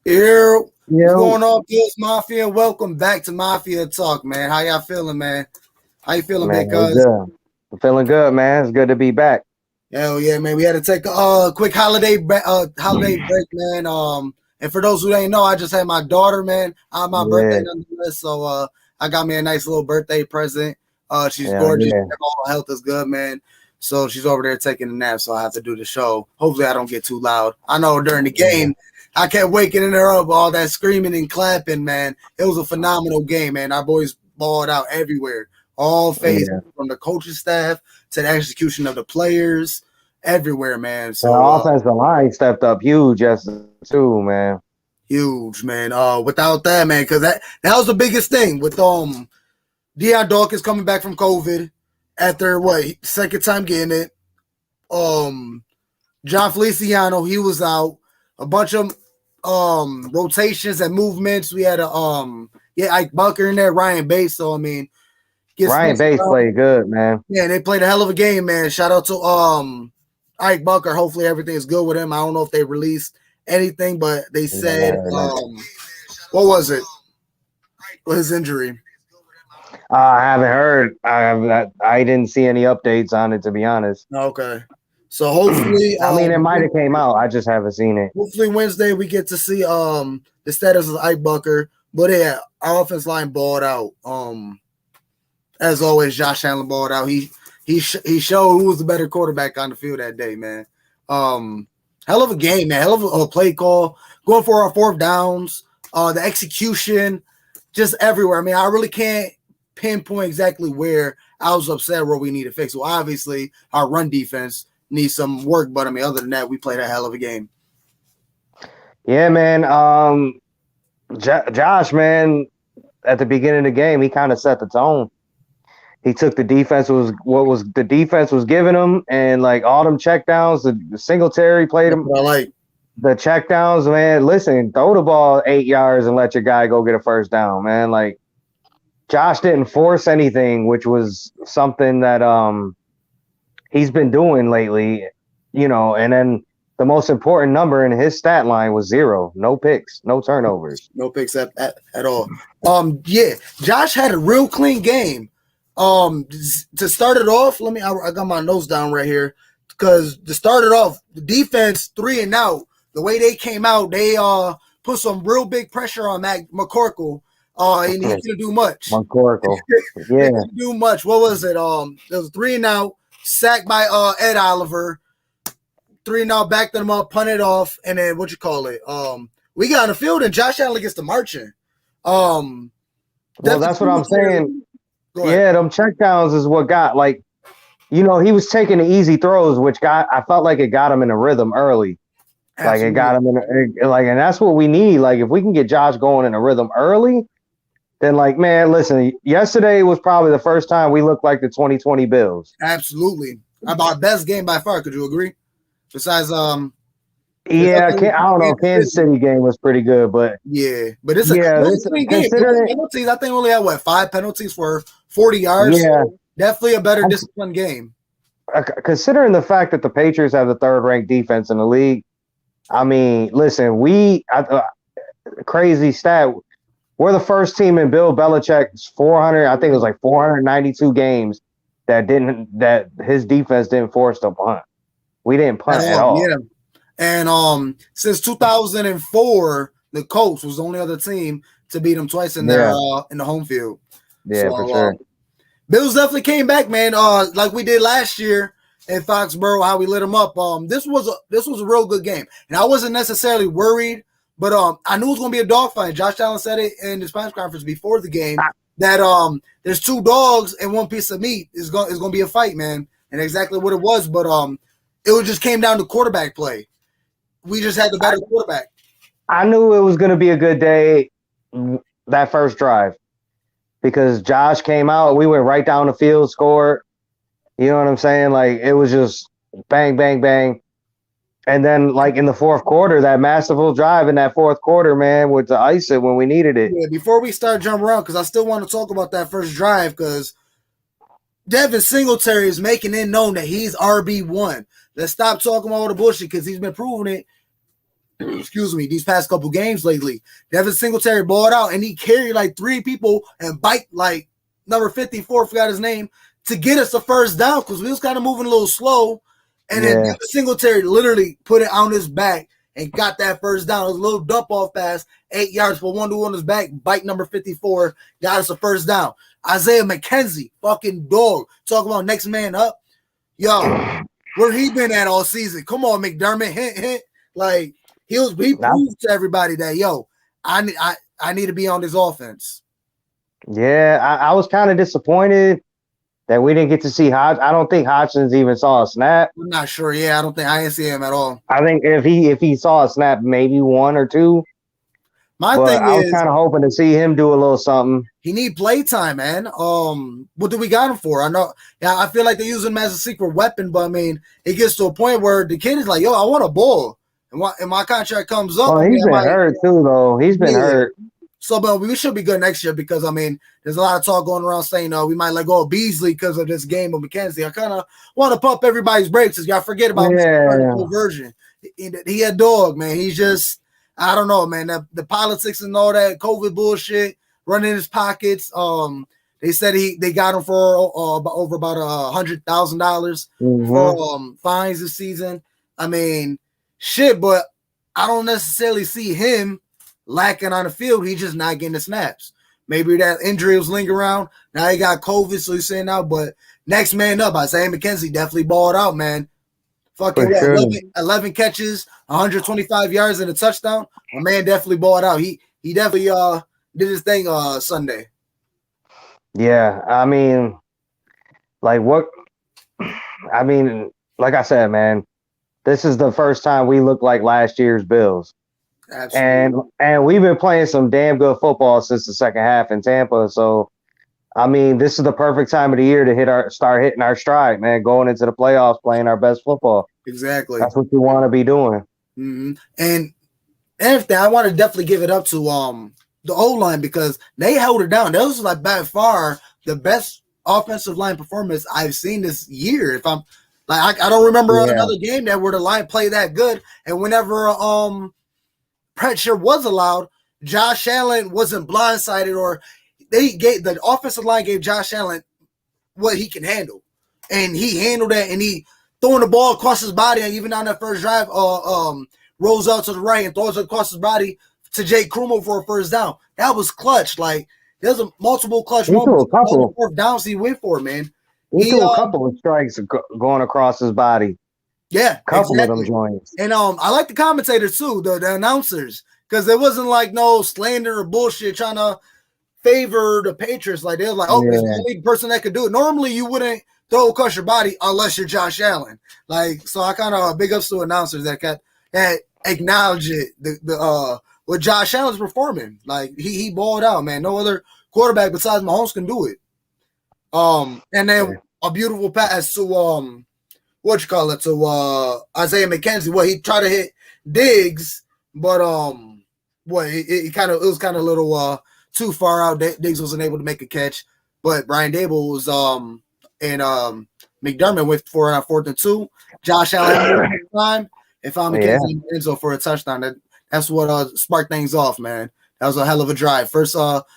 Here, what's Yo, going on, Bills Mafia? Welcome back to Mafia Talk, man. How y'all feeling, man? How you feeling, man, big we cuz? good. I'm feeling good, man. It's good to be back. Hell yeah, man. We had to take a quick holiday break, man. And for those who ain't know, I just had my daughter, man. On my birthday Yeah, nonetheless. So I got me a nice little birthday present. She's yeah, gorgeous. yeah. All health is good, man. So she's over there taking a nap, so I have to do the show. Hopefully I don't get too loud. I know during the Yeah. game, I kept waking her up, all that screaming and clapping, man. It was a phenomenal game, man. Our boys balled out everywhere. All phases, Yeah. from the coaching staff to the execution of the players, everywhere, man. The So offensive line stepped up huge yesterday too, man. huge, man. Without that, man, because that was the biggest thing with Deion Dawkins coming back from COVID after what second time getting it. Um, John Feliciano, he was out. A bunch of rotations and movements. We had Ike Bucker in there, Ryan Bates. So I mean, get Ryan spaced Bates around. played good, man. Yeah, they played a hell of a game, man. Shout out to Ike Bucker. Hopefully everything is good with him. I don't know if they released anything, but they Yeah, said what was it? His injury. I haven't heard. I didn't see any updates on it, to be honest. Okay. So hopefully I mean, it might have came out. I just haven't seen it. hopefully Wednesday we get to see the status of Ike Bucker. But yeah, our offense line balled out. As always, Josh Allen balled out. He showed who was the better quarterback on the field that day, man. Hell of a game, man. Hell of a play call. Going for our fourth downs. The execution, just everywhere. I mean, I really can't pinpoint exactly where I was upset where we need to fix. Well, obviously, our run defense needs some work, but I mean, other than that, we played a hell of a game. Yeah, man. Josh, man, at the beginning of the game, he kind of set the tone. He took the defense was giving him, and like all them checkdowns, the Singletary played That's him. what I like. The checkdowns, man. Listen, throw the ball 8 yards and let your guy go get a first down, man. Like Josh didn't force anything, which was something that he's been doing lately, And then the most important number in his stat line was 0, no picks, no turnovers. No picks at all. Yeah, Josh had a real clean game. To start it off, I got my notes down right here because to start it off, the defense 3-and-out. The way they came out, they put some real big pressure on Mac McCorkle. And he couldn't do much. McCorkle, He yeah. couldn't do much. What was it? There was 3-and-out, sacked by Ed Oliver. 3-and-out, backed them up, punted off, and then we got on the field and Josh Allen gets to marching. Well, that's what I'm saying. Yeah, them checkdowns is what got he was taking the easy throws, which I felt like it got him in a rhythm early. Absolutely. Like it got him and that's what we need. Like if we can get Josh going in a rhythm early, then man, listen, yesterday was probably the first time we looked like the 2020 Bills. Absolutely. Our best game by far. Could you agree? Besides, yeah, I don't know. Kansas City game was pretty good, but but it's a clean game. Penalties, I think we only had 5 penalties for 40 yards. Yeah, so definitely a better disciplined game. Considering the fact that the Patriots have the 3rd-ranked defense in the league, I mean, listen, crazy stat. We're the first team in Bill Belichick's 400. I think it was like 492 games that his defense didn't force the punt. We didn't punt at all. Yeah. And since 2004, the Colts was the only other team to beat them twice in their in the home field. Yeah, for sure. Bills definitely came back, man. Like we did last year in Foxborough, how we lit them up. This was a real good game, and I wasn't necessarily worried, but I knew it was going to be a dogfight. Josh Allen said it in his press conference before the game that there's 2 dogs and 1 piece of meat is going to be a fight, man, and exactly what it was. But it just came down to quarterback play. We just had the better quarterback. I knew it was going to be a good day that first drive because Josh came out. We went right down the field, scored. You know what I'm saying? Like, it was just bang, bang, bang. And then, in the fourth quarter, that masterful drive in that fourth quarter, man, with the ice it when we needed it. Yeah, before we start jumping around, because I still want to talk about that first drive, because Devin Singletary is making it known that he's RB1. Let's stop talking about all the bullshit because he's been proving it excuse me, these past couple games lately. Devin Singletary balled out and he carried like 3 people and bite like number 54, forgot his name, to get us a first down because we was kind of moving a little slow. And then Devin Singletary literally put it on his back and got that first down. It was a little dump off pass, 8 yards for 1-2 on his back, bite number 54, got us a first down. Isaiah McKenzie, fucking dog. Talk about next man up. Yo, where he been at all season? Come on, McDermott, hint. Like, he proved to everybody that, yo, I need to be on this offense. Yeah, I was kind of disappointed that we didn't get to see Hodgins. I don't think Hodgins even saw a snap. I'm not sure. Yeah, I didn't see him at all. I think if he saw a snap, maybe 1 or 2. I was kind of hoping to see him do a little something. He need play time, man. What do we got him for? I know. Yeah, I feel like they use him as a secret weapon, but I mean, it gets to a point where the kid is like, "Yo, I want a ball," and my contract comes up. Well, he's been hurt too, though. He's been hurt. So, but we should be good next year because I mean, there's a lot of talk going around saying, we might let go of Beasley because of this game of McKenzie. I kind of want to pump everybody's brakes because y'all forget about the version. He a dog, man. He's just. I don't know, man. The politics and all that COVID bullshit running his pockets. They said they got him for over about $100,000 for fines this season. I mean, shit, but I don't necessarily see him lacking on the field. He's just not getting the snaps. Maybe that injury was lingering around. Now he got COVID, so he's saying out. But next man up, Isaiah McKenzie definitely balled out, man. Fucking 11 catches, 125 yards and a touchdown. My man definitely balled out. He definitely did his thing Sunday. Yeah, I mean, like I said, man, this is the first time we look like last year's Bills. Absolutely. And we've been playing some damn good football since the second half in Tampa. So I mean, this is the perfect time of the year to start hitting our stride, man, going into the playoffs, playing our best football. Exactly. That's what you want to be doing. Mm-hmm. And everything, I want to definitely give it up to the O-line because they held it down. That was like by far the best offensive line performance I've seen this year. If I'm like, I don't remember another game that where the line played that good. And whenever pressure was allowed, Josh Allen wasn't blindsided or the offensive line gave Josh Allen what he can handle, and he handled that. And he throwing the ball across his body, and even on that first drive, rolls out to the right and throws it across his body to Jake Krumo for a first down. That was clutch. Like there's a multiple clutch moments. All the fourth downs he went for, man. He threw a couple of strikes going across his body. Yeah, a couple of them joints. And I like the commentators too, the announcers, because it wasn't like no slander or bullshit trying to favor the Patriots. Like they're like, it's the only person that could do it. Normally you wouldn't throw across your body unless you're Josh Allen. Like, so I kind of big ups to announcers that acknowledge it. The what Josh Allen's performing. Like he balled out, man. No other quarterback besides Mahomes can do it. And then a beautiful pass to to Isaiah McKenzie. Well, he tried to hit Diggs, but it was kind of a little too far out. Diggs wasn't able to make a catch, but Brian Dable was and McDermott went for it on 4th and 2. Josh Allen time and found McKenzie in the end zone for a touchdown. That's what sparked things off, man. That was a hell of a drive. First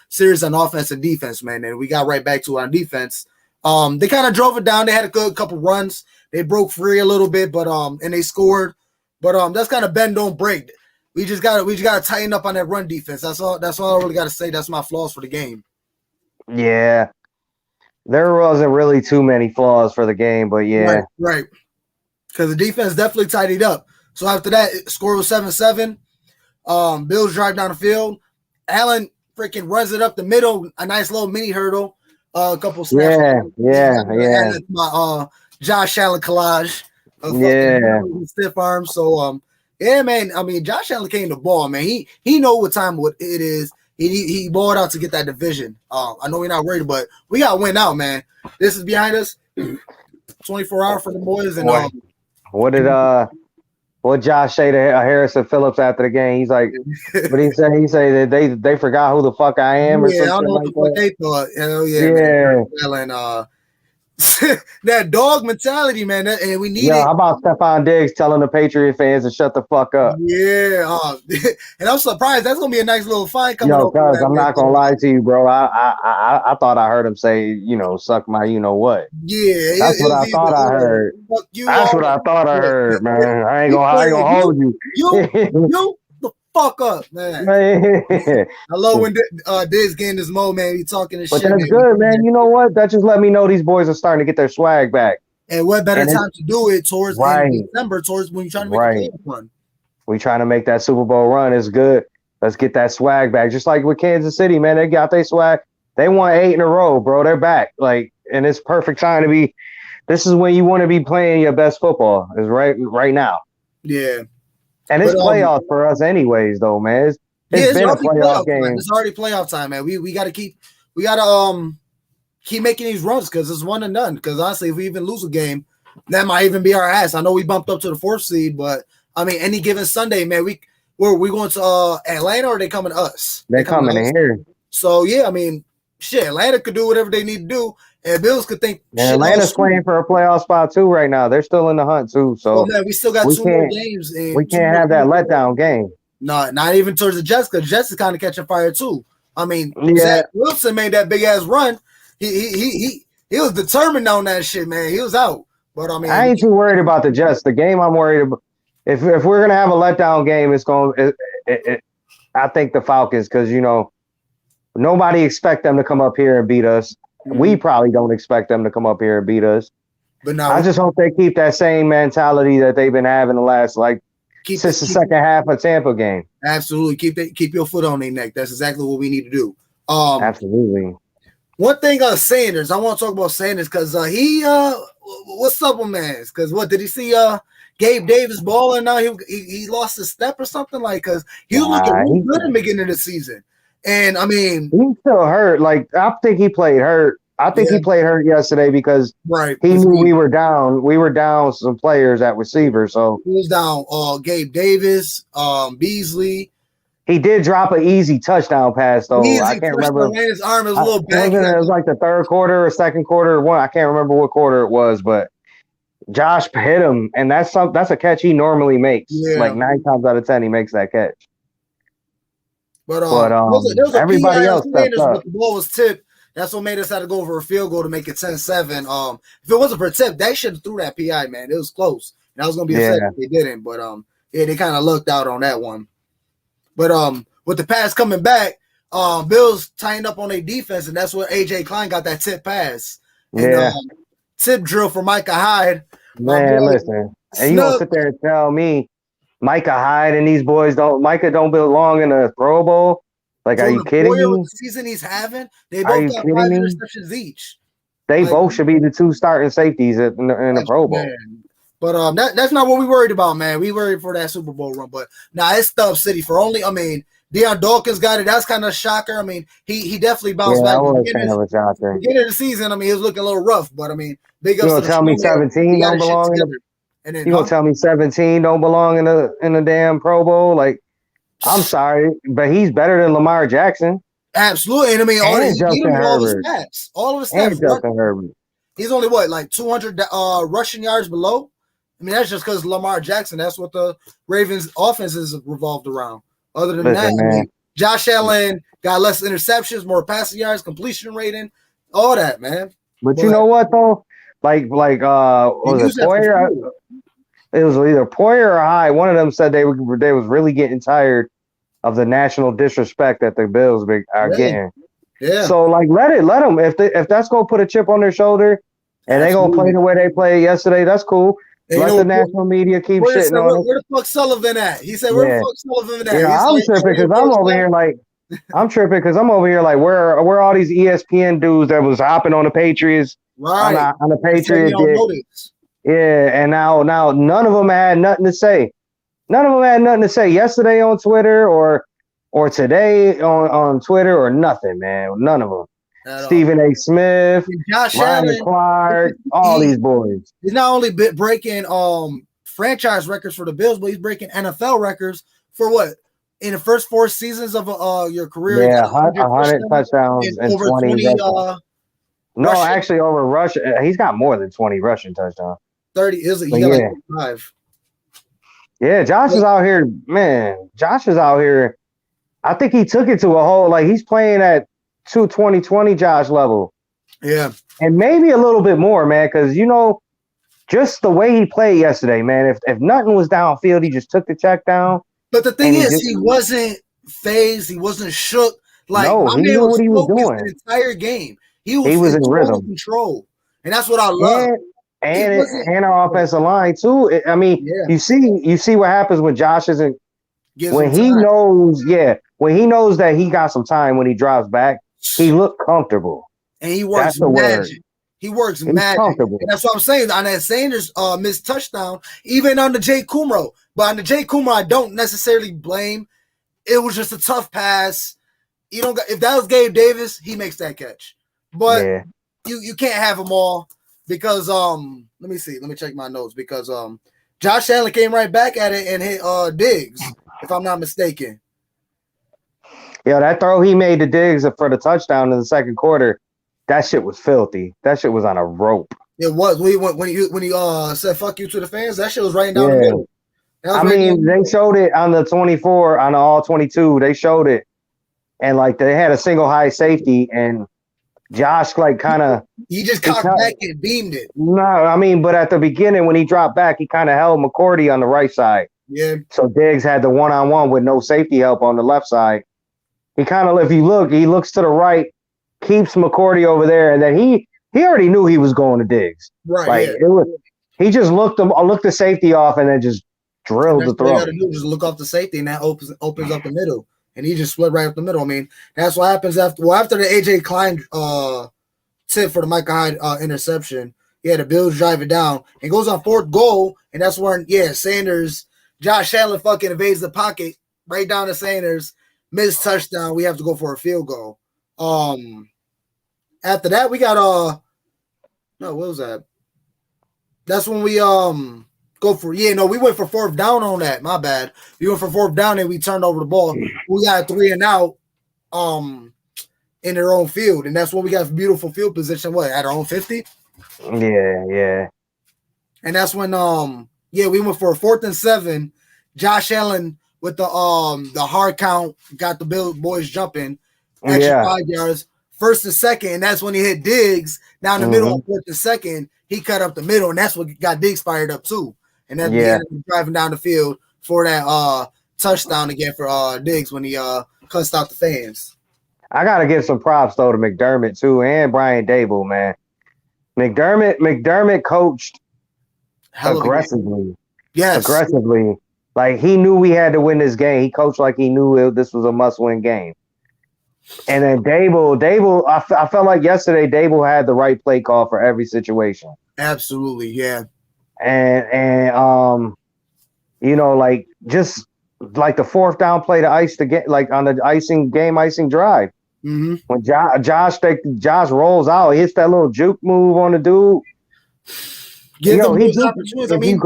series on offense and defense, man, and we got right back to it on defense. They kind of drove it down. They had a good couple runs. They broke free a little bit, but and they scored. But that's kind of bend don't break. We just gotta tighten up on that run defense. That's all I really gotta say. That's my flaws for the game. Yeah. There wasn't really too many flaws for the game, but yeah. Right. Because the defense definitely tidied up. So after that, score was 7-7. Bills drive down the field. Allen freaking runs it up the middle, a nice little mini hurdle. A couple snaps. Yeah. My Josh Allen collage. Stiff arm. So yeah, man. I mean, Josh Allen came to ball, man. He know what time it is. He balled out to get that division. I know we're not worried, but we got to win out, man. This is behind us. 24 hours for the boys. And what Josh say to Harrison Phillips after the game? He's like, what did he say? He say that they forgot who the fuck I am, or something. I don't know what the fuck they thought. Hell yeah. Yeah. Man. that dog mentality, man. And we need it. How about Stephon Diggs telling the Patriot fans to shut the fuck up? Yeah, and I'm surprised. That's gonna be a nice little fight coming up. Cuz I'm not gonna lie to you, bro. I thought I heard him say, suck my what. Yeah, that's what I thought I heard. That's what I thought I heard, man. I ain't gonna hold you. You the fuck up, man. I love when Diggs getting this mode, man. He talking this shit. But that's good, man. You know what? That just let me know these boys are starting to get their swag back. And what better time to do it towards in December, towards when you're trying to make a playoff run. We trying to make that Super Bowl run. It's good. Let's get that swag back. Just like with Kansas City, man. They got their swag. They won 8 in a row, bro. They're back. And it's perfect time to be. This is when you want to be playing your best football. Is right now. Yeah. And it's playoffs for us anyways, though, man. It's been a playoff game. It's already playoff time, man. We got to keep making these runs because it's 1 and done. Because honestly, if we even lose a game, that might even be our ass. I know we bumped up to the 4th seed, but I mean, any given Sunday, man, we going to Atlanta or are they coming to us? They're coming in here. So yeah, I mean, shit, Atlanta could do whatever they need to do, and Bills could think. Yeah, Atlanta's playing for a playoff spot too right now. They're still in the hunt too. So man, we still got 2 more games. We can't have that letdown game. No, not even towards the Jets, because Jets is kind of catching fire too. I mean, Zach Wilson made that big ass run. He was determined on that shit, man. He was out. But I mean, I ain't too worried about the Jets. The game I'm worried about. If we're gonna have a letdown game, it's going. I think the Falcons, because nobody expect them to come up here and beat us. Mm-hmm. We probably don't expect them to come up here and beat us. But now I just hope they keep that same mentality that they've been having the last since the second half of Tampa game. Absolutely, keep your foot on their neck. That's exactly what we need to do. Absolutely. One thing, Sanders. I want to talk about Sanders because he what's up with man? Because what did he see? Gabe Davis balling now. He lost his step or something because he was looking really good in the beginning of the season. And I mean, he's still hurt. I think he played hurt. I think he played hurt yesterday because he knew we were down. We were down some players at receiver. So he was down. Gabe Davis, Beasley. He did drop an easy touchdown pass though. I can't remember. His arm was a little back. It was like the 3rd quarter or 2nd quarter or 1. I can't remember what quarter it was, but Josh hit him, and that's a catch he normally makes. Yeah. 9 times out of 10, he makes that catch. But there was everybody else stepped up. The ball was tipped. That's what made us have to go for a field goal to make it 10-7. If it wasn't for tip, they should have threw that PI, man. It was close. And I was going to be upset if they didn't. But, they kind of lucked out on that one. But with the pass coming back, Bills tightened up on their defense, and that's where A.J. Klein got that tip pass. And, tip drill for Micah Hyde. Man, listen. And you don't sit there and tell me Micah Hyde and these boys Micah don't belong in a Pro Bowl? Are you kidding me? The season he's having, they both got 5 interceptions each. They both should be the 2 starting safeties in the Pro Bowl. Man. But that's not what we worried about, man. We worried for that Super Bowl run. But it's Stubb City for only. I mean, Deion Dawkins got it. That's kind of a shocker. I mean, he definitely bounced back. Beginning of the season, I mean, he was looking a little rough. But I mean, big ups. You gonna tell me 17 don't belong in the? You gonna tell me 17 don't belong in the damn Pro Bowl? I'm sorry, but he's better than Lamar Jackson. Absolutely, and I mean, all his stats. And Justin Herbert. He's only 200 rushing yards below. I mean, that's just because Lamar Jackson. That's what the Ravens' offense is revolved around. Other than that, I mean, Josh Allen got less interceptions, more passing yards, completion rating, all that, man. But you know what though? Was it Poyer? It was either Poyer or Hyde. One of them said they was really getting tired of the national disrespect that the Bills are getting. Yeah. So let them. If that's gonna put a chip on their shoulder, and they gonna play the way they played yesterday, that's cool. Let the national media keep shitting on it. Where the fuck Sullivan at? He said, "Where the fuck Sullivan at?" Yeah, I'm tripping because I'm over here where are all these ESPN dudes that was hopping on the Patriots? Right. On the Patriots. Yeah, and now none of them had nothing to say. None of them had nothing to say yesterday on Twitter or today on Twitter or nothing, man. None of them. Stephen A. Smith, Ryan Clark, all these boys. He's not only breaking franchise records for the Bills, but he's breaking NFL records for what? In the first 4 seasons of your career. Yeah, 100 touchdowns and 20 No, actually, over rushing, he's got more than 20 rushing touchdowns. 30 is he got like 5. Yeah, Josh is out here, man. Josh is out here. I think he took it to a whole, like, he's playing at 2020 Josh level. Yeah. And maybe a little bit more, man, because, you know, just the way he played yesterday, man, if nothing was downfield, he just took the check down. But the thing is, he wasn't phased. He wasn't shook. Like, no, my he man knew was what he was doing the entire game. He was in rhythm. Control. And that's what I love. And our offensive line, too. I mean, you see what happens when Josh isn't – when he knows that he got some time when he drops back, he looked comfortable. And he works magic. He works magic. And that's what I'm saying. On that Sanders missed touchdown, even on the Jay Kumro. But on the Jay Kumro, I don't necessarily blame. It was just a tough pass. You don't. If that was Gabe Davis, he makes that catch. But you can't have them all because let me see. Let me check my notes because Josh Allen came right back at it and hit Diggs, if I'm not mistaken. Yeah, that throw he made to Diggs for the touchdown in the second quarter, that shit was filthy. That shit was on a rope. It was when he said "fuck you" to the fans. That shit was right down the middle. I mean, they showed it on the 24, on the all 22. They showed it, and like they had a single high safety, and Josh like kind of he just cocked back and beamed it. No, I mean, but at the beginning when he dropped back, he kind of held McCourty on the right side. Yeah. So Diggs had the one-on-one with no safety help on the left side. He kind of, if you look, he looks to the right, keeps McCourty over there, and then he already knew he was going to Diggs. Right. Like it was, he just looked the safety off and then just drilled the throw. All you got to do is just look off the safety, and that opens up the middle, and he just split right up the middle. I mean, that's what happens after the AJ Klein tip for the Micah Hyde interception. Yeah, the Bills drive it down. It goes on 4th goal, and that's when Sanders, Josh Allen fucking evades the pocket right down to Sanders. Missed touchdown. We have to go for a field goal. After that, we got what was that? That's when we go for we went for 4th down on that. My bad. We went for 4th down and we turned over the ball. We got 3 and out in their own field, and that's when we got beautiful field position. What, at our own 50? Yeah. And that's when we went for a 4th and 7. Josh Allen with the hard count got the boys jumping. Extra 5 yards. 1st and 2nd, and that's when he hit Diggs down the middle on 4th and 2nd. He cut up the middle, and that's what got Diggs fired up too. And then driving down the field for that touchdown again for Diggs when he cussed out the fans. I gotta give some props though to McDermott too and Brian Dable, man. McDermott coached aggressively. Yes. Aggressively. Like he knew we had to win this game. He coached like he knew this was a must-win game. And then Dable, I felt like yesterday Dable had the right play call for every situation. Absolutely, yeah. And like just like the 4th down play to ice the game, like on the icing drive. Mm-hmm. When Josh rolls out, he hits that little juke move on the dude. Give them those opportunities. I mean,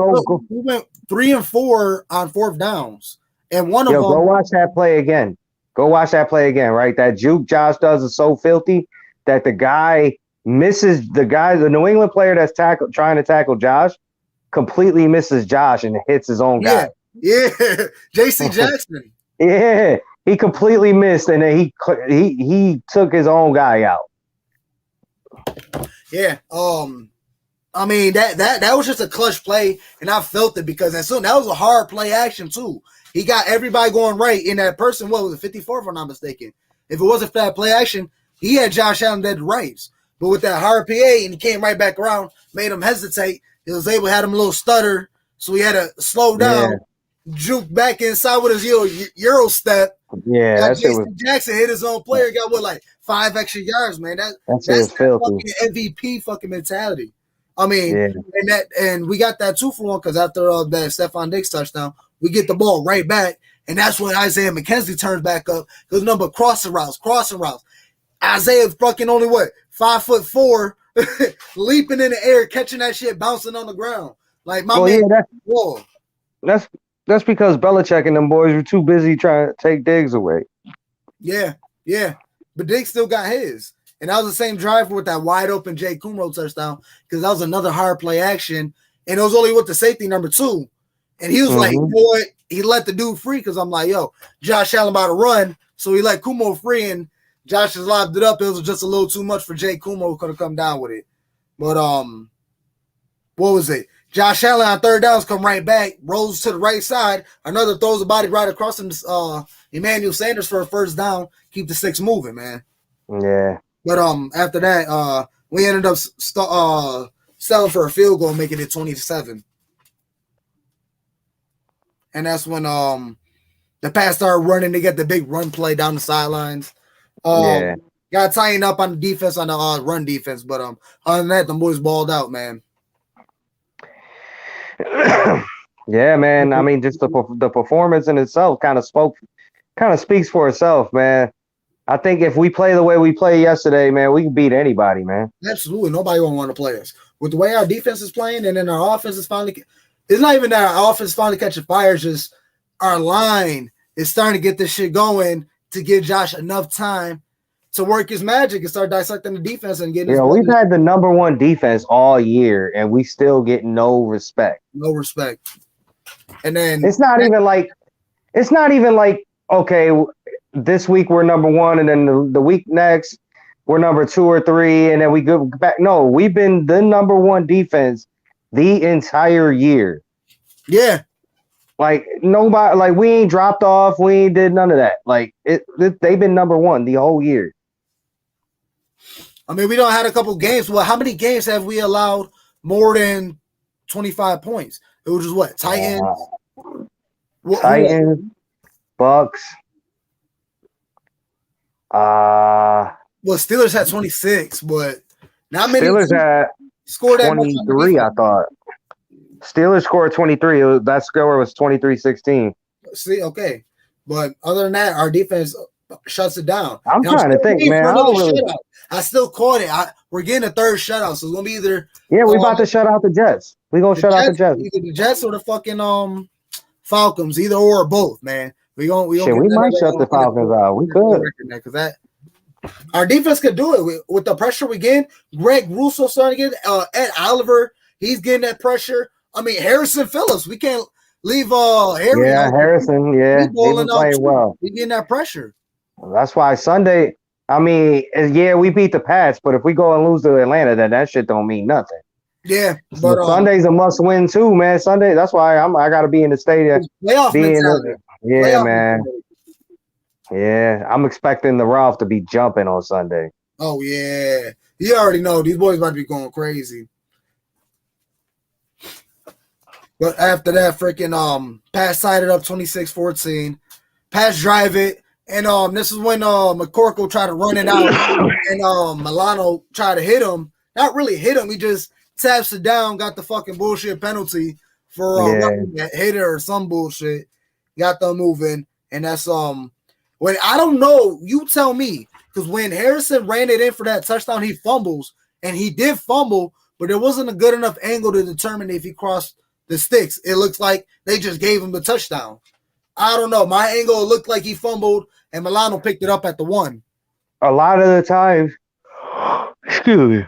we went 3 and 4 on 4th downs, and one of them. Go watch that play again. Right? That juke Josh does is so filthy that the guy misses the New England player that's trying to tackle Josh, completely misses Josh and hits his own guy. Yeah, J.C. Jackson. Yeah, he completely missed, and then he took his own guy out. Yeah. I mean that was just a clutch play, and I felt it because that was a hard play action too. He got everybody going right in that person. What was it, 54 if I'm not mistaken? If it wasn't for that play action, he had Josh Allen dead to rights. But with that hard PA, and he came right back around, made him hesitate. He was able to have him a little stutter, so he had to slow down, juke back inside with his Euro step. Yeah, that shit was. Jackson hit his own player, got 5 extra yards, man. That's fucking MVP fucking mentality. I mean, and we got that 2-for-1 because after that Stephon Diggs touchdown, we get the ball right back, and that's when Isaiah McKenzie turns back up because number crossing routes. Isaiah fucking only 5'4", leaping in the air, catching that shit, bouncing on the ground. Like my man. That's because Belichick and them boys were too busy trying to take Diggs away. Yeah, but Diggs still got his. And that was the same drive with that wide open Jay Kumro touchdown because that was another hard play action. And it was only with the safety number 2. And he was like, boy, he let the dude free because I'm like, yo, Josh Allen about to run. So he let Kumro free and Josh just lobbed it up. It was just a little too much for Jay Kumro who could have come down with it. But what was it? Josh Allen on third downs come right back, rolls to the right side. Another throws the body right across him. Emmanuel Sanders for a first down. Keep the sticks moving, man. Yeah. But after that, we ended up selling for a field goal, making it 20-7. And that's when the pass started running. They get the big run play down the sidelines. Got to tighten up on the defense, on the run defense. But other than that, the boys balled out, man. Yeah, man. I mean, just the performance in itself kind of speaks for itself, man. I think if we play the way we played yesterday, man, we can beat anybody, man. Absolutely. Nobody won't want to play us. With the way our defense is playing and then our offense is finally – it's not even that our offense is finally catching fire. It's just our line is starting to get this shit going to give Josh enough time to work his magic and start dissecting the defense and getting. We've had the number 1 defense all year, and we still get no respect. No respect. And then it's not even like okay, this week we're number 1, and then the week next we're number 2 or 3, and then we go back. No, we've been the number 1 defense the entire year. Yeah. Like nobody, like we ain't dropped off. We ain't did none of that. Like they've been number 1 the whole year. I mean, we don't had a couple games. Well, how many games have we allowed more than 25 points? It was just what? Titans? Titans, Bucks. Well, Steelers had 26, but not many. Steelers had scored 23, I thought. Steelers scored 23. That score was 23-16. See, okay. But other than that, our defense shuts it down. I'm trying to think, man. I still caught it. We're getting a third shutout, so it's gonna be either. Yeah, we about to shut out the Jets. We gonna shut out the Jets. Either the Jets or the fucking Falcons, either or both, man. We might shut the Falcons out. We could because that our defense could do it with the pressure we get. Greg Russo starting to get Ed Oliver. He's getting that pressure. I mean, Harrison Phillips. We can't leave Harry. Yeah, Harrison. Yeah, he's been playing well. He's getting that pressure. That's why Sunday. I mean, yeah, we beat the Pats, but if we go and lose to Atlanta, then that shit don't mean nothing. Yeah, but Sunday's a must-win too, man. Sunday. That's why I got to be in the stadium. Playoff mentality. Yeah, playoff man. Mentality. Yeah, I'm expecting the Ralph to be jumping on Sunday. Oh yeah, you already know these boys about to be going crazy. But after that, freaking pass sided up 26-14, pass drive it. And this is when McCorkle tried to run it out, and Milano tried to hit him. Not really hit him. He just taps it down, got the fucking bullshit penalty for that hitter or some bullshit. Got them moving, and that's when I don't know. You tell me, because when Harrison ran it in for that touchdown, he fumbles, and he did fumble, but there wasn't a good enough angle to determine if he crossed the sticks. It looks like they just gave him the touchdown. I don't know. My angle looked like he fumbled, and Milano picked it up at the 1. A lot of the times, excuse me,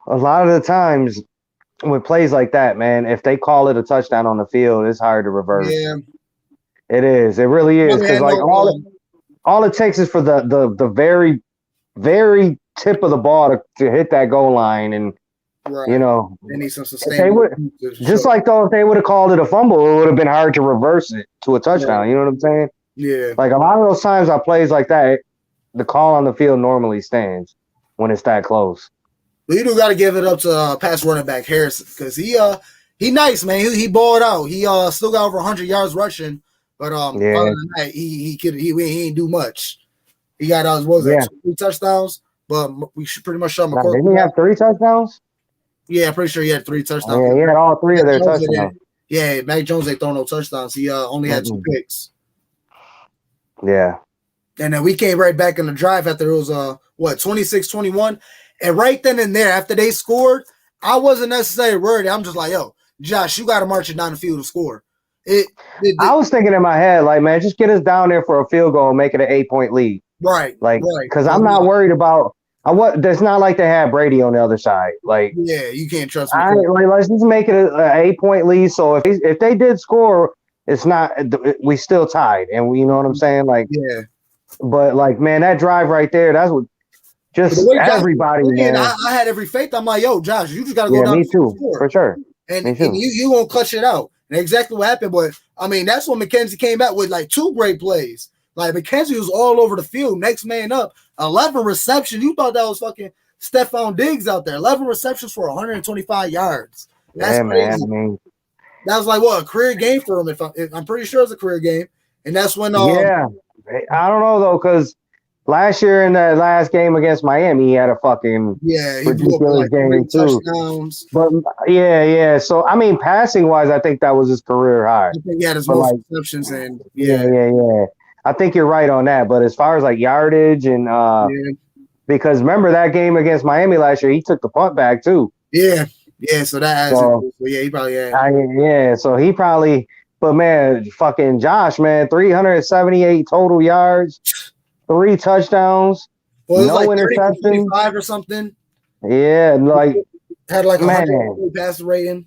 a lot of the times with plays like that, man, if they call it a touchdown on the field, it's hard to reverse. Yeah, it is. It really is. Because all it takes is for the very, very tip of the ball to hit that goal line, and right. You know, they need some sustainable. Just like though, if they would have called it a fumble, it would have been hard to reverse it to a touchdown. Yeah. You know what I'm saying? Yeah. Like a lot of those times on plays like that, the call on the field normally stands when it's that close. But you do got to give it up to pass running back Harrison because he nice, man. He balled out. He still got over 100 yards rushing, but other than that, he ain't do much. He got 3 touchdowns, but we should pretty much show him. Didn't he have 3 touchdowns? Yeah, I'm pretty sure he had 3 touchdowns. Yeah, he had all 3 of their touchdowns. Yeah, Mac Jones ain't thrown no touchdowns. He only had 2 picks. Yeah. And then we came right back in the drive after it was 26-21. And right then and there, after they scored, I wasn't necessarily worried. I'm just like, yo, Josh, you got to march it down the field to score. I was thinking in my head, like, man, just get us down there for a field goal and make it an 8-point lead. Right. Like, because I'm not worried about That's not like they had Brady on the other side. Like, yeah, you can't trust let's just make it an 8-point lead. So if they did score, it's not. We still tied, and you know what I'm saying. Like, yeah. But like, man, that drive right there, that's what just everybody, man. I had every faith. I'm like, yo, Josh, you just gotta go yeah, down. Me too, for sure. And you gonna clutch it out. And exactly what happened. But I mean, that's when McKenzie came back with like 2 great plays. Like McKenzie was all over the field, next man up, 11 receptions. You thought that was fucking Stephon Diggs out there. 11 receptions for 125 yards. That's crazy. Man. That was like what a career game for him. If I'm pretty sure it's a career game. And that's when yeah, I don't know though, because last year in that last game against Miami, he had a fucking ridiculous game too. Touchdowns. But yeah. So I mean, passing wise, I think that was his career high. I think he had his most receptions and yeah. I think you're right on that. But as far as like yardage and because remember that game against Miami last year, he took the punt back too. Yeah. So that adds he probably had. So he probably. But man, fucking Josh, man, 378 total yards, 3 touchdowns, no like interceptions, 5 or something. Yeah, like had like 100 passer rating.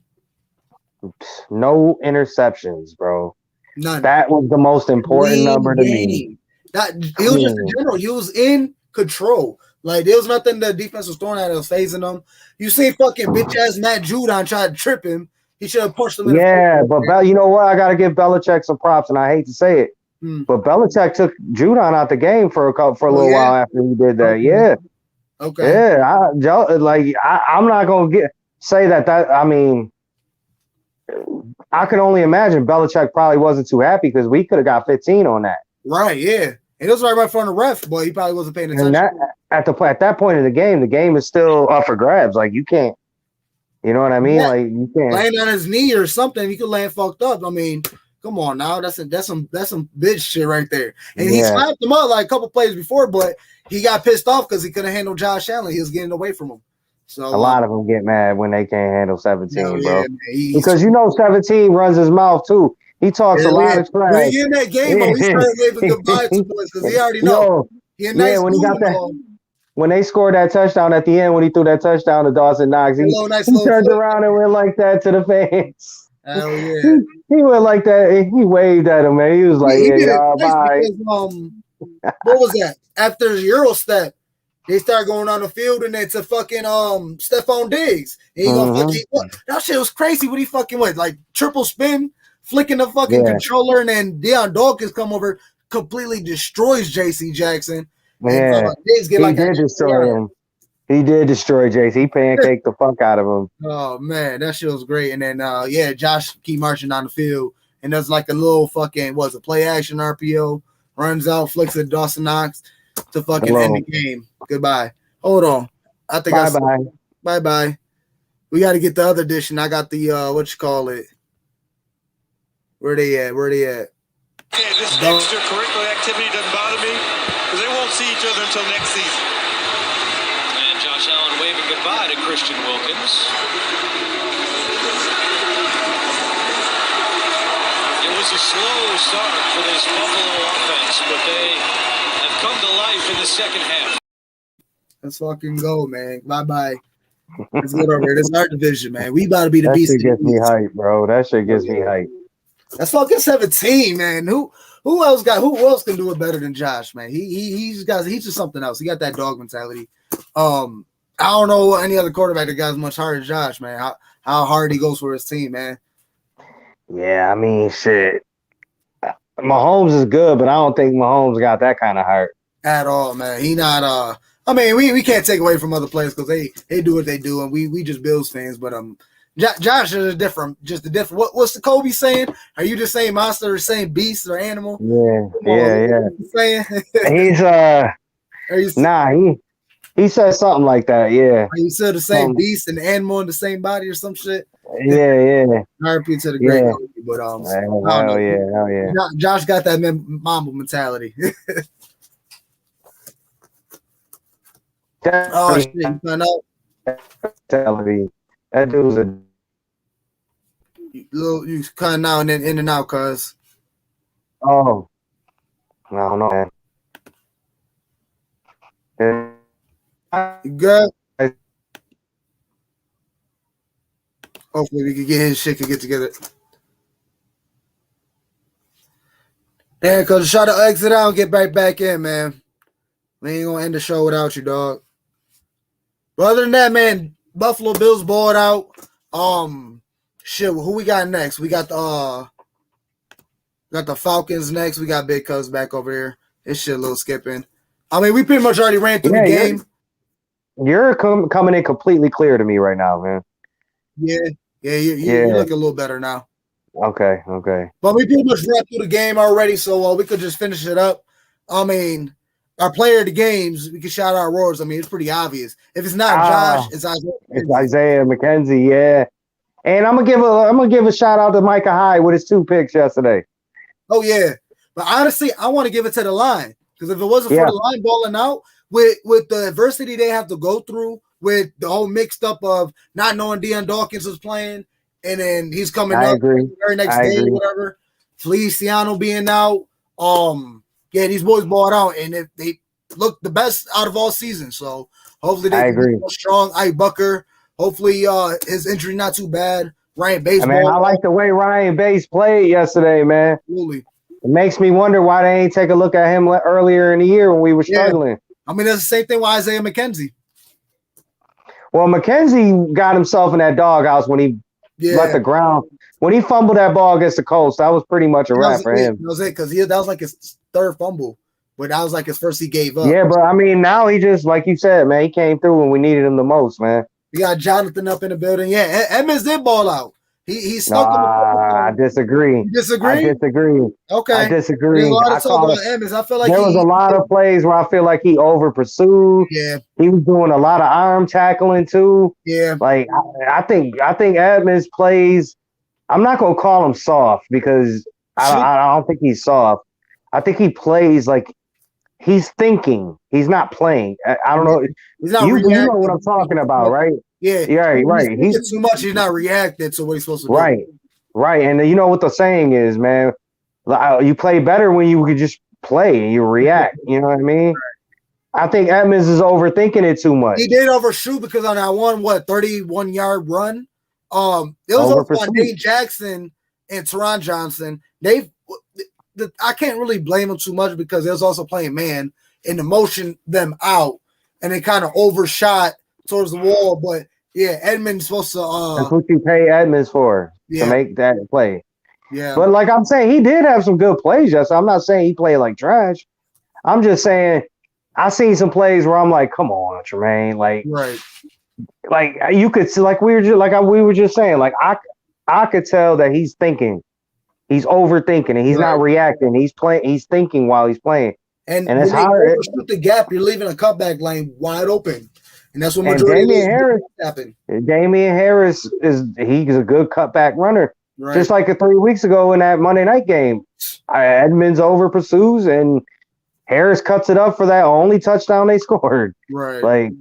No interceptions, bro. None. That was the most important number to me. That it was just in general. He was in control. Like there was nothing the defense was throwing at him, was phasing them. You see, fucking bitch ass Matt Judon tried to trip him. He should have pushed him. But you know what? I got to give Belichick some props, and I hate to say it, but Belichick took Judon out the game for a little while after he did that. Yeah. Okay. Yeah. I'm not gonna say that. I mean, I can only imagine Belichick probably wasn't too happy because we could have got 15 on that. Right. Yeah. And it was right in front of the ref, but he probably wasn't paying attention. And at that point in the game is still up for grabs. Like you can't. You know what I mean? Yeah. Like you can't land on his knee or something. He could land fucked up. I mean, come on now. That's some bitch shit right there. And he slapped him up like a couple plays before, but he got pissed off because he couldn't handle Josh Allen. He was getting away from him. So a lot of them get mad when they can't handle 17, bro. Because 17 runs his mouth too. He talks a lot of trash. When he in that game, he started waving goodbye to us because he already know. When he got that. When they scored that touchdown at the end, when he threw that touchdown to Dawson Knox, he turned around and went like that to the fans. Hell yeah. He went like that. He waved at him, man. He was like, y'all, bye. Because, what was that? After the Euro step, they started going on the field and it's a fucking Stephon Diggs. And he gonna that shit was crazy what he fucking went. Like triple spin, flicking the fucking controller, and then Deion Dawkins come over, completely destroys JC Jackson. Yeah, he did destroy him. He did destroy Jace. He pancaked the fuck out of him. Oh man, that shit was great. And then Josh keep marching down the field and does like a little fucking play action RPO, runs out, flicks at Dawson Knox to fucking end the game. Goodbye. Hold on. I think bye. We got to get the other dish, and I got the Where they at? Yeah, this extracurricular activity doesn't bother me because they won't see each other until next season. And Josh Allen waving goodbye to Christian Wilkins. It was a slow start for this Buffalo offense, but they have come to life in the second half. Let's fucking go, man. Bye-bye. Let's get over here. This is our division, man. We about to be the beast. That shit gets me hyped, bro. That shit gets me hyped. That's fucking 17, man. Who else can do it better than Josh, man? He's just something else. He got that dog mentality. I don't know any other quarterback that got as much heart as Josh, man. How hard he goes for his team, man. Yeah, I mean, shit. Mahomes is good, but I don't think Mahomes got that kind of heart at all, man. He not. I mean, we can't take away from other players because they do what they do, and we just Bills fans. But Josh is different. What's the Kobe saying? Are you just saying monster or saying beast or animal? Yeah. He's he said something like that. Yeah. Are you still the same beast and animal in the same body or some shit? Yeah. RP to the great Kobe, but hell yeah. Josh got that Mamba mentality. Oh shit! You find out? That dude was a you cutting out and then in and out, cuz. Oh, I don't know, man. You good? Hopefully we can get his shit to get together. Yeah, cause try to exit out and get right back in, man. We ain't gonna end the show without you, dog. But other than that, man, Buffalo Bills balled out. Shit, who we got next? We got the Falcons next. We got Big Cuz back over here. This shit a little skipping. I mean, we pretty much already ran through the game. You're coming in completely clear to me right now, man. Yeah, you look a little better now. Okay. But we pretty much ran through the game already, so we could just finish it up. I mean, our player of the games, we can shout out Roars. I mean, it's pretty obvious. If it's not Josh, it's Isaiah. It's Isaiah McKenzie, yeah. And I'm gonna give a shout out to Micah Hyde with his 2 picks yesterday. Oh yeah, but honestly, I want to give it to the line because if it wasn't for the line balling out with the adversity they have to go through, with the whole mixed up of not knowing Deion Dawkins was playing, and then he's coming up the very next day or whatever. Feliciano being out, these boys balled out, and they look the best out of all season. So hopefully they can be strong. Ike Bucker. Hopefully, his injury not too bad. Ryan Bass. Man, I like the way Ryan Bass played yesterday, man. Absolutely. It makes me wonder why they ain't take a look at him earlier in the year when we were struggling. I mean, that's the same thing with Isaiah McKenzie. Well, McKenzie got himself in that doghouse when he let the ground. When he fumbled that ball against the Colts, that was pretty much a wrap for him. That was it, because that was like his 3rd fumble. But that was like his first he gave up. Yeah, but I mean, now he just, like you said, man, he came through when we needed him the most, man. We got Jonathan up in the building. Yeah, Edmonds did ball out. He stuck him. I disagree. You disagree? I disagree. Okay. I disagree. There's a lot of talk about Edmonds. I feel like there was a lot of plays where I feel like he over pursued. Yeah. He was doing a lot of arm tackling too. Yeah. Like I think Edmonds plays. I'm not gonna call him soft because I don't think he's soft. I think he plays like he's thinking. He's not playing. I don't know. He's not you know what I'm talking about, right? Yeah. Right. He's too much. He's not reacting to what he's supposed to do. Right. And you know what the saying is, man. You play better when you could just play and you react. You know what I mean? I think Edmonds is overthinking it too much. He did overshoot because on that 31-yard run, it was also on Dane Jackson and Teron Johnson. I can't really blame them too much because they was also playing man and the motion them out, and they kind of overshot towards the wall. But yeah, Edmonds supposed to. That's what you pay Edmonds for to make that play. Yeah, but like I'm saying, he did have some good plays. Yes, I'm not saying he played like trash. I'm just saying I seen some plays where I'm like, come on, Tremaine, like you could see, like we were just saying, like I could tell that he's thinking. He's overthinking and he's not reacting. He's playing. He's thinking while he's playing. And it's hard. Overshoot the gap. You're leaving a cutback lane wide open, and that's what majority Damian Harris happened. Damian Harris he's a good cutback runner. Right. Just like 3 weeks ago in that Monday night game, Edmonds over pursues and Harris cuts it up for that only touchdown they scored. Right. Like,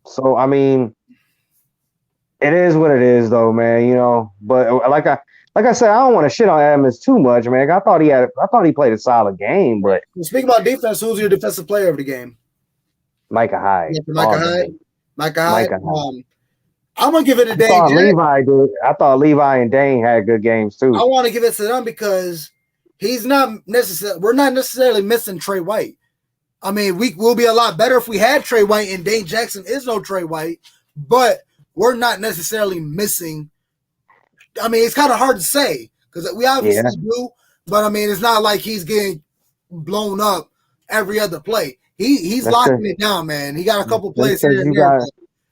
so I mean, it is what it is, though, man. You know, but like I said, I don't want to shit on Edmonds too much, man. I thought he played a solid game, but speaking about defense, who's your defensive player of the game? Micah Hyde. Yeah, Micah Hyde. I'm gonna give it to Dane. I thought Levi and Dane had good games too. I want to give it to them because he's not necessarily. We're not necessarily missing Trey White. I mean, we will be a lot better if we had Trey White, and Dane Jackson is no Trey White, but we're not necessarily missing. I mean, it's kind of hard to say because we obviously do, but I mean, it's not like he's getting blown up every other play. He's locking it down, man. He got a couple plays here and there.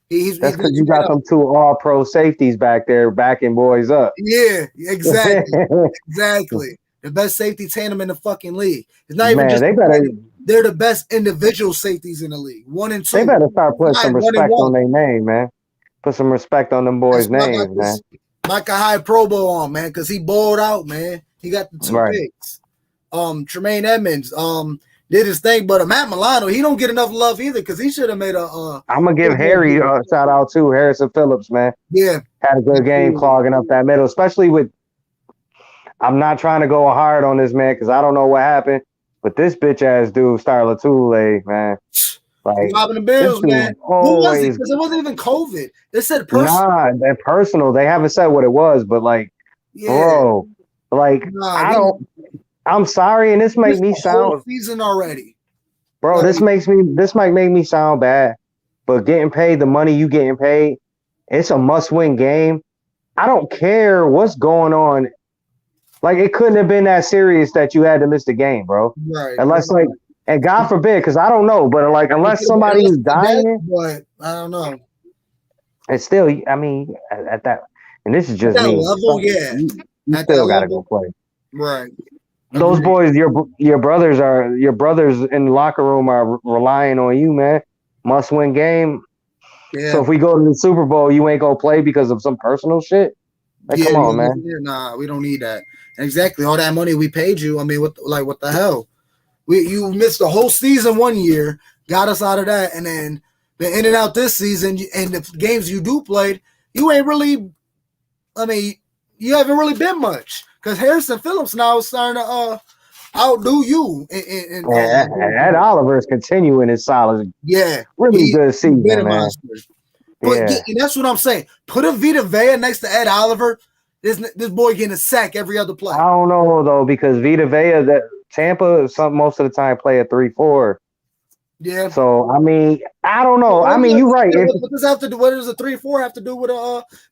That's because you got them 2 all-pro safeties back there backing boys up. Yeah, exactly. Exactly. The best safety tandem in the fucking league. It's not even they're the best individual safeties in the league. 1 and 2. They better start putting some respect on their name, man. Put some respect on them boys' names, man. Micah Hyde Pro Bowl on, man, because he balled out, man. He got the 2 picks. Tremaine Edmonds did his thing, but Matt Milano, he don't get enough love either because he should have made a. I'm gonna give Harry a shout out too, Harrison Phillips, man. Yeah, had a good game clogging up that middle, especially with. I'm not trying to go hard on this man because I don't know what happened, but this bitch ass dude, Star Latule, man. Like robbing the Bills, man. Who was it? Because it wasn't even COVID. They said personal. Nah, they're personal. They haven't said what it was, but like, bro, like I'm sorry, and this makes me sound season already. Bro, like, this might make me sound bad, but getting paid the money you getting paid, it's a must-win game. I don't care what's going on. Like, it couldn't have been that serious that you had to miss the game, bro. Right. Unless, like, and God forbid, because I don't know, but like, unless somebody is dying, but I don't know. It's still, I mean, at that, and this is just me. Level, you still got to go play. Right. Those boys, your brothers in the locker room are relying on you, man. Must win game. Yeah. So if we go to the Super Bowl, you ain't gonna play because of some personal shit. Like, come on, man. Nah, we don't need that. Exactly, all that money we paid you. I mean, what the hell? You missed the whole season 1 year, got us out of that, and then been in and out this season. And the games you do played, you ain't really. I mean, you haven't really been much. Because Harrison Phillips now is starting to outdo you. Ed Oliver is continuing his solid, really good season, man. But that's what I'm saying. Put a Vita Vea next to Ed Oliver. This boy getting a sack every other play. I don't know though, because Vita Vea, that Tampa, most of the time play a 3-4. Yeah. So I mean, I don't know. I mean, you're right. What does a 3-4 have to do with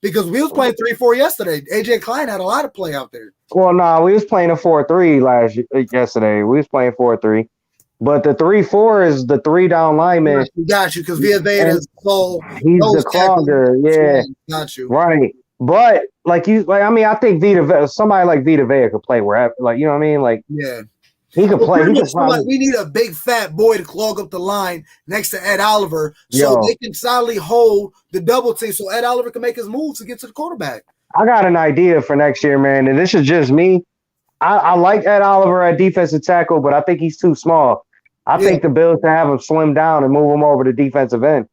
because we was playing 3-4 yesterday. AJ Klein had a lot of play out there. Well, no, we was playing a 4-3 yesterday. We was playing 4-3. But the 3-4 is the 3 down lineman. Got you, because Vita Vea is he's the clogger, yeah. Got you. Right. But I think somebody like Vita Vea could play wherever, like, you know what I mean? Like, yeah. He could play. We need a big fat boy to clog up the line next to Ed Oliver so they can solidly hold the double team so Ed Oliver can make his moves to get to the quarterback. I got an idea for next year, man, and this is just me. I like Ed Oliver at defensive tackle, but I think he's too small. I think the Bills can have him slim down and move him over to defensive end.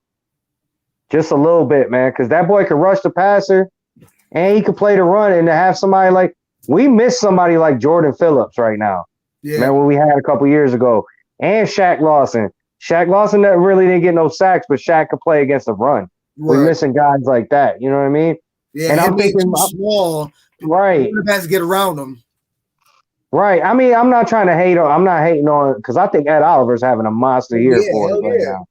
Just a little bit, man, because that boy can rush the passer and he can play the run, and to have somebody like – we miss somebody like Jordan Phillips right now. Yeah. Remember what we had a couple years ago. And Shaq Lawson. Shaq Lawson that really didn't get no sacks, but Shaq could play against the run. Right. We're missing guys like that. You know what I mean? Yeah, and I'm thinking small. Right. Has to get around them. Right. I mean, I'm not trying to hate on. I'm not hating on because I think Ed Oliver's having a monster year for us right now.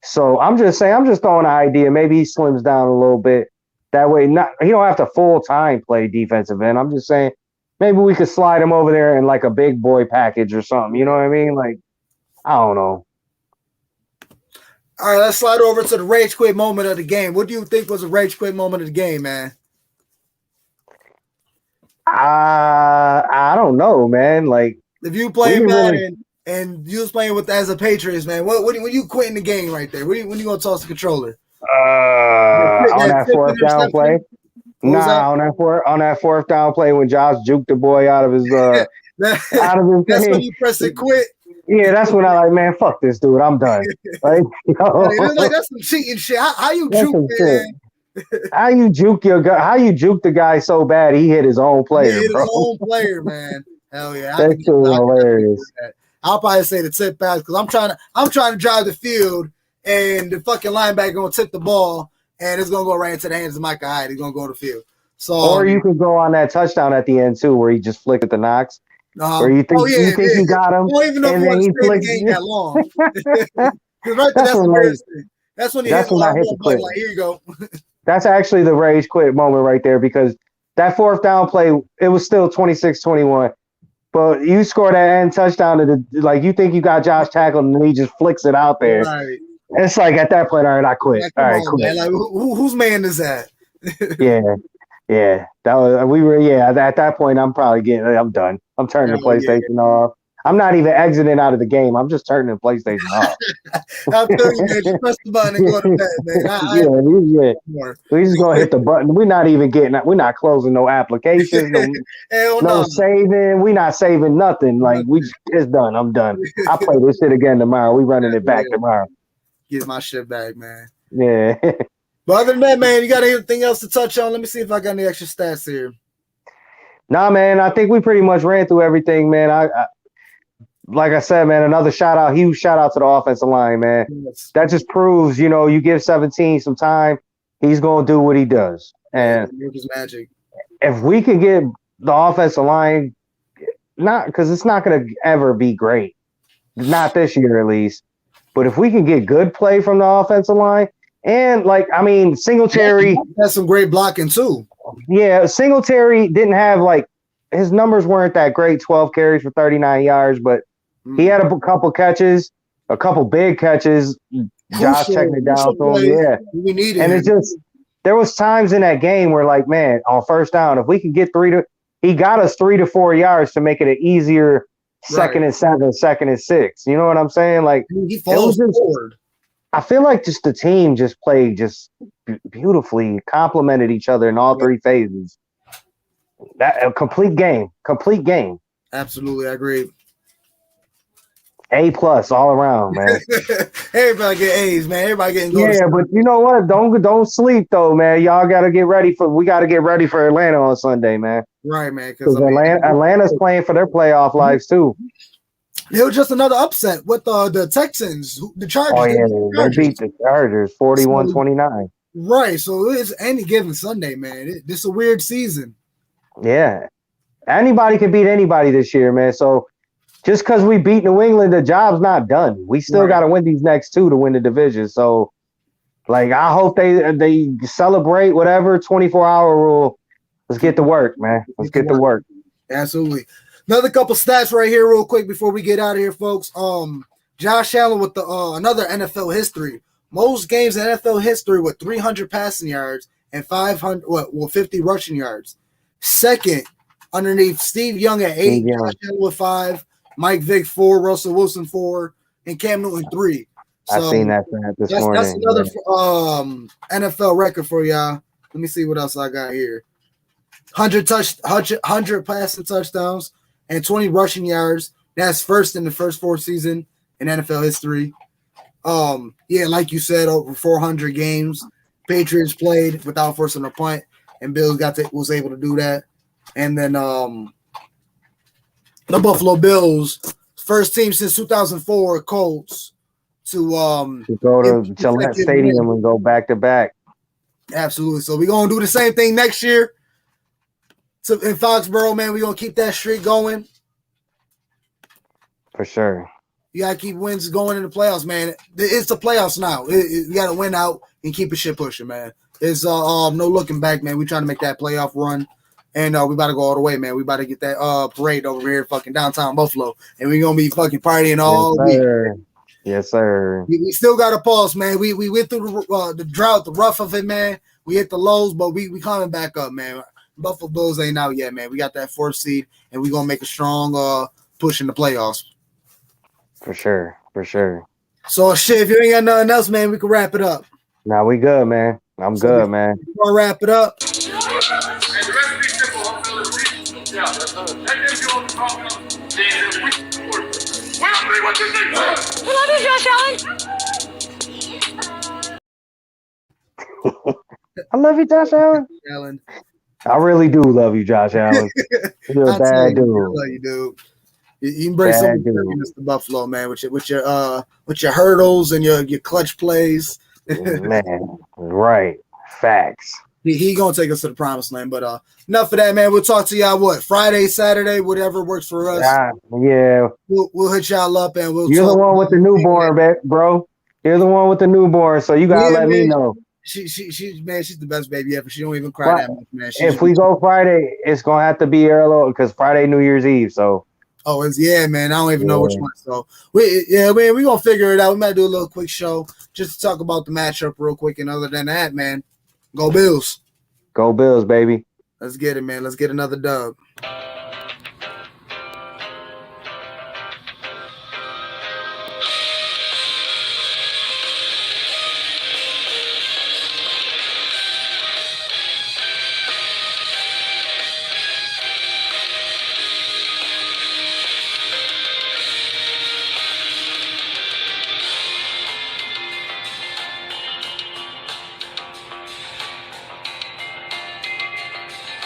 So I'm just saying, I'm just throwing an idea. Maybe he slims down a little bit. That way, he don't have to full time play defensive end. I'm just saying. Maybe we could slide him over there in like a big boy package or something. You know what I mean? Like, I don't know. All right, let's slide over to the rage quit moment of the game. What do you think was a rage quit moment of the game, man? I don't know, man. Like, if you playing Madden and you was playing as a Patriots, man, when you quitting the game right there? When you gonna toss the controller? On that fourth down play. Nah, on that fourth down play when Josh juked the boy out of his That's when you press it quit. Yeah, that's when I like, man, fuck this dude. I'm done. Like, that's some cheating shit. How you juke, man? How you juke the guy so bad he hit his own player? He hit his own player, man. Hell yeah. That's so hilarious. I'll probably say the tip pass because I'm trying to drive the field and the fucking linebacker gonna tip the ball. And it's gonna go right into the hands of Micah Hyde. He's gonna go to the field. So, or you could go on that touchdown at the end too, where he just flicked at the Knox. Or you think you got him? I don't even know if you want to stay the game that long. Right that's when I hit the quit. Like, here you go. That's actually the rage quit moment right there because that fourth down play, it was still 26-21. But you score that end touchdown you think you got Josh tackled and he just flicks it out there. Right. It's like at that point, all right, I quit. All right, quit. Man. Like, whose man is that? yeah. That was at that point, I'm done. I'm turning the PlayStation off. I'm not even exiting out of the game. I'm just turning the PlayStation off. I'll tell you, man. Just press the button and go to bed, man. We just gonna hit the button. We're not closing no applications, no saving. We're not saving nothing. Like it's done. I'm done. I'll play this shit again tomorrow. We running it back tomorrow. Get my shit back, man. Yeah. But other than that, man, you got anything else to touch on? Let me see if I got any extra stats here. Nah, man, I think we pretty much ran through everything, man. like I said, man, another huge shout out to the offensive line, man. Yes. That just proves, you give 17 some time, he's going to do what he does. And his magic. If we could get the offensive line, not because it's not going to ever be great, not this year at least, but if we can get good play from the offensive line, and Singletary has some great blocking too. Yeah, Singletary didn't have his numbers weren't that great, 12 carries for 39 yards, but he had a couple catches, a couple big catches. Josh checking it down to him. Yeah. We needed and him. it's just there was times in that game where man, on first down, if we could get he got us 3 to 4 yards to make it an easier second and 7, second and 6. You know what I'm saying? He falls forward. I feel like just the team just played just beautifully, complemented each other in all three phases. That a complete game. Absolutely, I agree. A+ all around, man. Everybody get A's, man. Everybody getting but you know what? Don't sleep though, man. Y'all gotta get ready we gotta get ready for Atlanta on Sunday, man. Right, man. Because Atlanta's playing for their playoff lives too. It was just another upset with the Texans, the Chargers. Oh yeah, they beat the Chargers 41-29. Right, so it's any given Sunday, man. This is a weird season. Yeah, anybody can beat anybody this year, man. So just because we beat New England, the job's not done. We still got to win these next 2 to win the division. So, I hope they celebrate whatever 24-hour rule. Let's get to work, man. Let's get to work. Absolutely. Another couple stats right here, real quick, before we get out of here, folks. Josh Allen with another NFL history. Most games in NFL history with 300 passing yards and 50 rushing yards. Second, underneath Steve Young at 8, Josh Allen with 5, Mike Vick 4, Russell Wilson 4, and Cam Newton 3. So I've seen that this morning. That's another NFL record for y'all. Let me see what else I got here. 100 passing touchdowns and 20 rushing yards. That's first in the first 4 seasons in NFL history. Like you said, over 400 games. Patriots played without forcing a punt, and Bills was able to do that. And then the Buffalo Bills, first team since 2004, Colts, to go to Gillette Stadium and go back to back. Absolutely. So we're gonna do the same thing next year. So in Foxborough, man, we're gonna keep that streak going. For sure. You gotta keep wins going in the playoffs, man. It's the playoffs now. You gotta win out and keep the shit pushing, man. It's no looking back, man. We trying to make that playoff run, and we about to go all the way, man. We about to get that parade over here, fucking downtown Buffalo, and we gonna be fucking partying all week. Yes, sir. We still got a pulse, man. We went through the drought, the rough of it, man. We hit the lows, but we coming back up, man. Buffalo Bills ain't out yet, man. We got that 4th seed, and we gonna make a strong push in the playoffs. For sure. So shit, if you ain't got nothing else, man, we can wrap it up. Nah, we good, man. I'm good, man. Before I wrap it up. We love you, Josh Allen. I love you, Josh Allen. I really do love you, Josh Allen. You're a bad dude. I love you, dude. You embrace some Mr. Buffalo, man, with your hurdles and your clutch plays. Man, right. Facts. He gonna take us to the promised land. But enough of that, man. We'll talk to y'all Friday, Saturday, whatever works for us. Yeah. We'll hit y'all up and we'll. You're the one with the newborn, bro. You're the one with the newborn, so you gotta let me know. She's the best baby ever. She don't even cry that much, man. If we go Friday, it's gonna have to be early because Friday New Year's Eve. So. Oh, man. I don't even know which one. So we gonna figure it out. We might do a little quick show just to talk about the matchup real quick. And other than that, man, go Bills. Go Bills, baby. Let's get it, man. Let's get another dub.